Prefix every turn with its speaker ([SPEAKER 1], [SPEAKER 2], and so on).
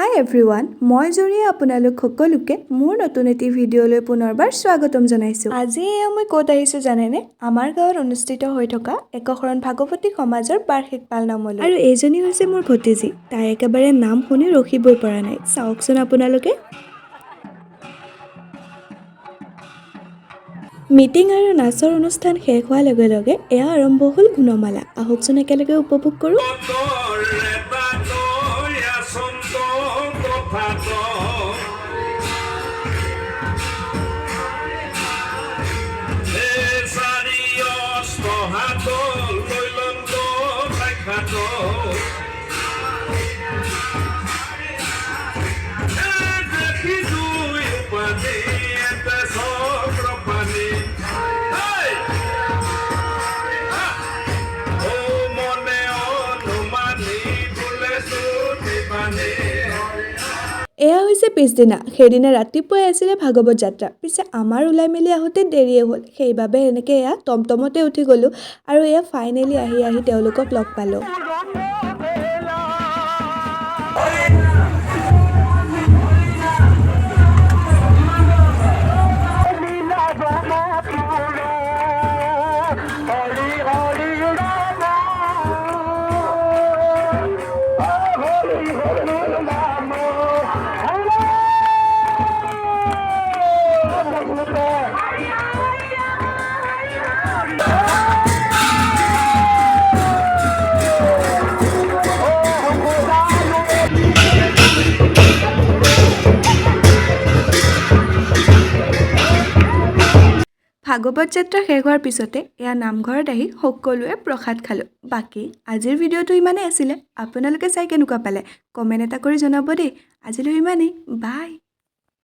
[SPEAKER 1] হাই everyone, মই জৰিয়ে আপোনালোক সকলোকে মোৰ নতুন এটি ভিডিঅ'লৈ পুনৰবাৰ স্বাগতম জনাইছোঁ। আজি মই ক'ত আহিছোঁ জানেনে? আমাৰ গাঁৱত অনুষ্ঠিত হৈ থকা একশৰণ ভাগৱতী সমাজৰ বাৰ্ষিক পালনামলৈ। আৰু এইজনী হৈছে মোৰ ভতিজী। তাই একেবাৰে নাম শুনি ৰখিবই পৰা নাই। চাওকচোন আপোনালোকে। মিটিং আৰু নাচৰ অনুষ্ঠান শেষ হোৱাৰ লগে লগে এয়া আৰম্ভ হ'ল গুণমালা। আহকচোন একেলগে উপভোগ কৰোঁ। এয়া হৈছে পিছদিনা। সেইদিনা ৰাতিপুৱাই আছিলে ভাগৱত যাত্ৰা। পিছে আমাৰ ওলাই মেলি আহোঁতে দেৰিয়ে হ'ল। সেইবাবে এনেকৈ এয়া টমটমতে উঠি গ'লোঁ আৰু এয়া ফাইনেলি আহি তেওঁলোকক লগ পালোঁ। ভাগৱত যাত্ৰা শেষ হোৱাৰ পিছতে এয়া নামঘৰত আহি সকলোৱে প্ৰসাদ খালোঁ। বাকী আজিৰ ভিডিঅ'টো ইমানেই আছিলে। আপোনালোকে চাই কেনেকুৱা পালে কমেণ্ট এটা কৰি জনাব দেই। আজিলৈ ইমানেই। বাই।